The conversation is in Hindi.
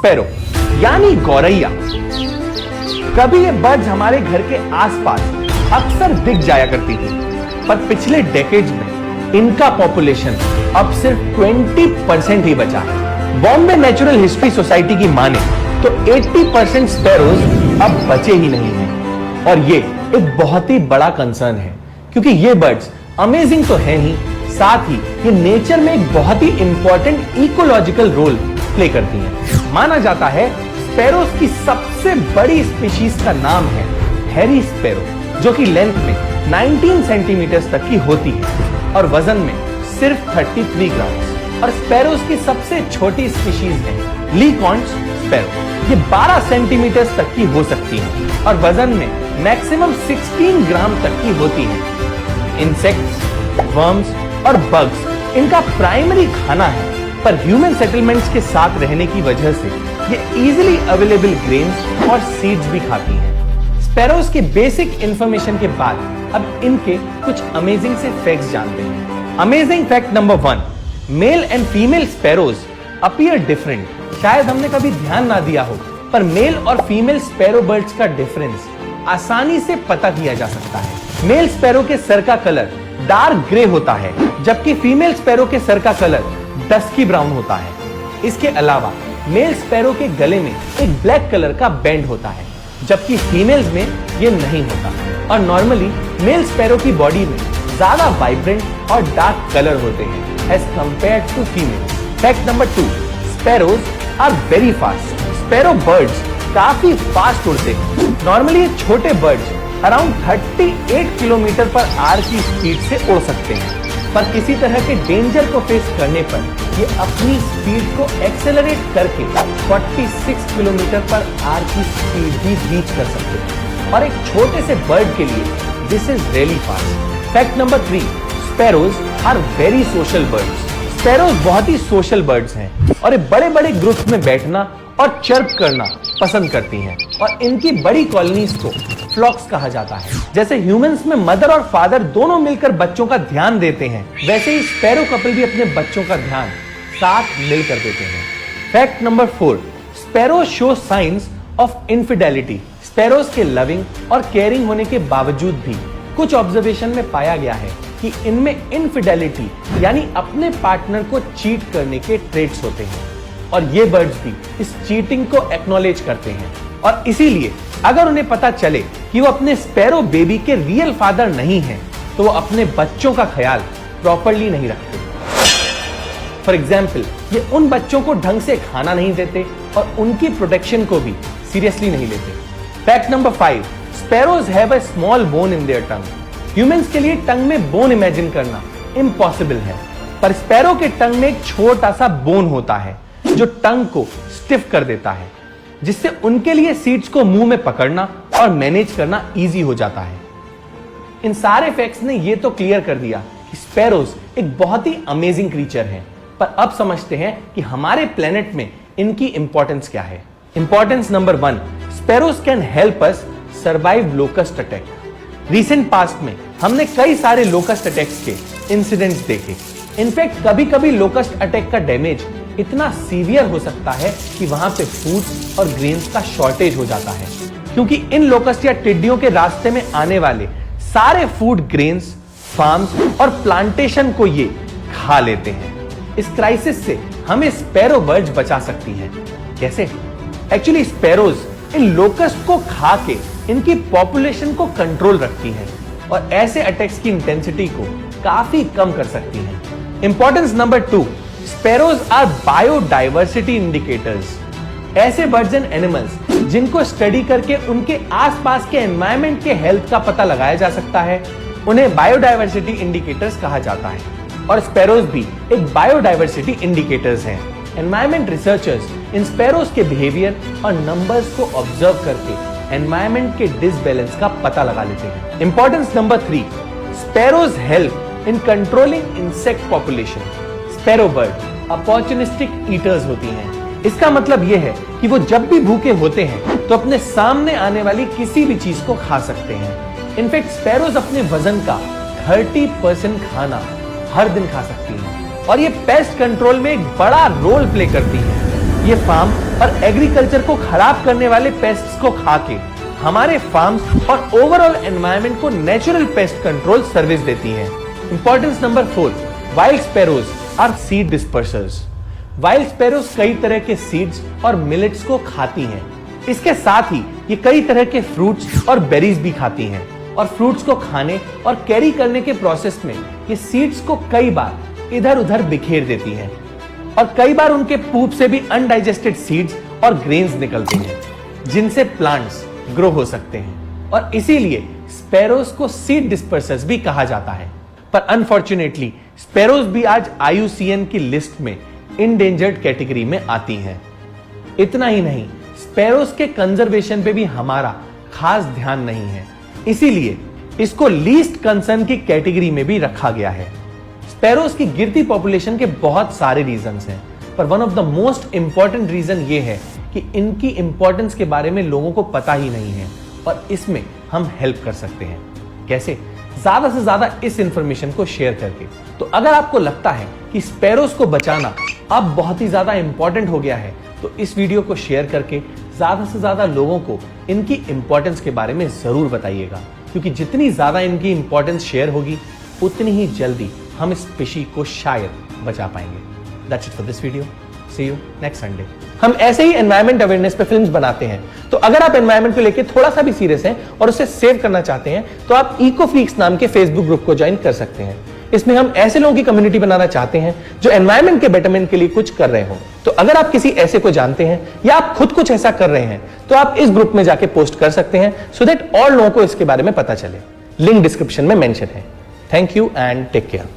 स्पैरो यानी गौरैया। कभी ये बर्ड्स हमारे घर के आसपास अक्सर दिख जाया करती थी, पर पिछले डेकेड्स में इनका पॉपुलेशन अब सिर्फ 20% ही बचा है। बॉम्बे नेचुरल हिस्ट्री सोसाइटी की माने तो 80% स्पैरोज अब बचे ही नहीं हैं, और ये एक बहुत ही बड़ा कंसर्न है, क्योंकि ये बर्ड्स अमेजिंग तो है ही, साथ ही ये नेचर में एक बहुत ही इंपॉर्टेंट इकोलॉजिकल रोल प्ले करती हैं। माना जाता है स्पैरोज की सबसे बड़ी स्पीशीज का नाम है हैरी स्पैरो, जो कि लेंथ में 19 सेंटीमीटर तक की होती है और वजन में सिर्फ 33 ग्राम। और स्पैरोज की सबसे छोटी स्पीशीज है लीकॉर्न्स स्पैरो। ये 12 सेंटीमीटर तक की हो सकती है और वजन में मैक्सिमम 16 ग्राम तक की होती है। इंसेक्ट्स, वर्म्स और बग्स इनका प्राइमरी खाना है, पर ह्यूमन सेटलमेंट्स के साथ रहने की वजह से ये इजीली अवेलेबल ग्रेन्स और सीड्स भी खाती हैं। स्पैरोज के बेसिक इंफॉर्मेशन के बाद अब इनके कुछ अमेजिंग से फैक्ट्स जानते हैं। Amazing fact number 1, male and female sparrows appear different. शायद हमने कभी ध्यान ना दिया हो, पर मेल और फीमेल स्पैरो बर्ड्स का डिफरेंस आसानी से पता किया जा सकता है। मेल स्पैरो के सर का कलर डार्क ग्रे होता है, जबकि फीमेल स्पैरो के सर का कलर डस्की ब्राउन होता है। इसके अलावा मेल स्पैरो के गले में एक ब्लैक कलर का बैंड होता है, जबकि फीमेल्स में ये नहीं होता। और नॉर्मली मेल स्पैरो की बॉडी में ज्यादा वाइब्रेंट और डार्क कलर होते हैं as compared to female. Fact number 2, sparrows are very fast. Sparrow birds काफी फास्ट उड़ते हैं। नॉर्मली ये छोटे birds around 38 kilometre per hour की स्पीड से उड़ सकते हैं, पर किसी तरह के डेंजर को फेस करने पर ये अपनी स्पीड को एक्सेलरेट करके 46 किलोमीटर पर आवर की स्पीड भी रीच कर सकते हैं, और एक छोटे से बर्ड के लिए this is really fast. Fact number 3, sparrows are very social birds. Sparrows बहुत ही सोशल बर्ड्स हैं और ये बड़े बड़े ग्रुप्स में बैठना और चर्प करना पसंद करती हैं, और इनकी बड़ी कॉलोनीज को फ्लॉक्स कहा जाता है। जैसे ह्यूमंस में मदर और फादर दोनों मिलकर बच्चों का ध्यान देते हैं, वैसे ही स्पैरो कपल भी अपने बच्चों का ध्यान साथ मिलकर देते हैं। Fact number 4, sparrow show science of infidelity. Sparrows के लविंग और केयरिंग होने के बावजूद भी कुछ ऑब्जर्वेशन में पाया गया है कि इनमें इनफिडेलिटी यानी अपने पार्टनर को चीट करने के ट्रेट्स होते हैं, और ये बर्ड्स भी इस चीटिंग को एक्नॉलेज करते हैं। और इसीलिए अगर उन्हें पता चले कि वो अपने स्पैरो बेबी के रियल फादर नहीं हैं, तो वो अपने बच्चों का ख्याल प्रॉपर्ली नहीं रखते। फॉर एग्जाम्पल, ये उन बच्चों को ढंग से खाना नहीं देते और उनकी प्रोटेक्शन को भी सीरियसली नहीं लेते। Fact number 5, sparrows have a small bone in their tongue. Humans के लिए टंग में बोन इमेजिन करना इम्पॉसिबल है, पर स्पैरो के टंग में एक छोटा सा बोन होता है जो टंग को स्टिफ कर देता है, जिससे उनके लिए सीड्स को मुंह में पकड़ना और मैनेज करना इजी हो जाता है। इन सारे फैक्ट्स ने ये तो क्लियर कर दिया कि स्पैरोज एक बहुत ही अमेजिंग क्रीचर हैं, पर अब समझते हैं कि हमारे प्लेनेट में इनकी इंपॉर्टेंस क्या है। Importance number 1, sparrows can help us survive locust attack. Recent past में हमने कई सारे लोकस्ट अटैक्स के इंसिडेंट्स देखे। इनफैक्ट कभी कभी लोकस्ट अटैक का डैमेज इतना सीवियर हो सकता है कि वहां पे फूड और ग्रेन्स का शॉर्टेज हो जाता है, क्योंकि इन लोकस्ट या टिड्डियों के रास्ते में आने वाले सारे फूड ग्रेन्स, फार्म्स और प्लांटेशन को ये खा लेते हैं। इस क्राइसिस से हमें स्पैरो बर्ड्स बचा सकती हैं। कैसे? एक्चुअली स्पैरोज इन लोकस्ट को खा के इनकी पॉपुलेशन को कंट्रोल रखती हैं और ऐसे अटैक्स की इंटेंसिटी को काफी कम कर सकती हैं। Importance number 2, sparrows are biodiversity indicators. ऐसे बर्ड्स एंड एनिमल्स जिनको स्टडी करके उनके आसपास के एनवायरनमेंट के हेल्थ का पता लगाया जा सकता है, उन्हें बायोडाइवर्सिटी इंडिकेटर्स कहा जाता है, और स्पैरोज भी एक बायोडाइवर्सिटी इंडिकेटर्स हैं। एनवायरनमेंट रिसर्चर्स इन स्पैरोज के बिहेवियर और नंबर्स को ऑब्जर्व करके एनवायरनमेंट के डिसबैलेंस का पता लगा लेते हैं। Importance number 3, sparrows help in controlling insect population. Sparrow bird opportunistic eaters होती हैं। इसका मतलब यह है कि वो जब भी भूखे होते हैं तो अपने सामने आने वाली किसी भी चीज को खा सकते हैं। इनफैक्ट स्पैरोज अपने वजन का 30% खाना हर दिन खा सकती हैं, और ये पेस्ट कंट्रोल में एक बड़ा रोल प्ले करती हैं। ये फार्म और एग्रीकल्चर को खराब करने वाले पेस्ट्स को खा के हमारे फार्म्स और ओवरऑल एनवायरनमेंट को नेचुरल पेस्ट कंट्रोल सर्विस देती है। Importance number 4, wild sparrows are seed dispersers. Wild sparrows कई तरह के सीड्स और मिलेट्स को खाती हैं। इसके साथ ही ये कई तरह के फ्रूट्स और बेरीज भी खाती हैं और फ्रूट्स को खाने और कैरी करने के प्रोसेस में ये सीड्स को कई बार इधर उधर बिखेर देती हैं और कई बार उनके पूप से भी अनडाइजेस्टेड सीड्स और ग्रेन्स निकलते हैं जिनसे प्लांट्स ग्रो हो सकते हैं और इसीलिए स्पैरोज को सीड डिस्पर्सर्स भी कहा जाता है। पर अनफॉर्चुनेटली स्पैरोज भी आज IUCN की लिस्ट में इंडेंजर्ड कैटेगरी में आती हैं। इतना ही नहीं, स्पैरोज के कंजर्वेशन पे भी हमारा खास ध्यान नहीं है, इसीलिए इसको लीस्ट कंसर्न की कैटेगरी में भी रखा गया है। स्पैरोज की गिरती पॉपुलेशन के बहुत सारे रीजंस हैं, पर one of the most important reason ये है कि इनकी इंपॉर्टेंस के बारे में लोगों को पता ही नहीं है और इसमें हम हेल्प कर सकते हैं। कैसे? ज्यादा से ज्यादा इस इंफॉर्मेशन को शेयर करके। तो अगर आपको लगता है कि स्पैरोज को बचाना अब बहुत ही ज्यादा इंपॉर्टेंट हो गया है तो इस वीडियो को शेयर करके ज्यादा से ज्यादा लोगों को इनकी इंपॉर्टेंस के बारे में जरूर बताइएगा, क्योंकि जितनी ज्यादा इनकी इंपॉर्टेंस शेयर होगी उतनी ही जल्दी हम इस स्पीशीज को शायद बचा पाएंगे। That's it for this video. See you next Sunday. हम ऐसे ही एनवायरमेंट अवेयरनेस पे फिल्म्स बनाते हैं, तो अगर आप एनवायरमेंट को लेके थोड़ा सा भी सीरियस हैं और उसे सेव करना चाहते हैं तो आप इको फ्रीक्स नाम के फेसबुक ग्रुप को ज्वाइन कर सकते हैं। इसमें हम ऐसे लोगों की कम्युनिटी बनाना चाहते हैं जो एनवायरमेंट के बेटरमेंट के लिए कुछ कर रहे हो। तो अगर आप किसी ऐसे को जानते हैं या आप खुद कुछ ऐसा कर रहे हैं तो आप इस ग्रुप में जाके पोस्ट कर सकते हैं सो दैट और लोगों को इसके बारे में पता चले। लिंक डिस्क्रिप्शन में मेंशन है। Thank you and take care.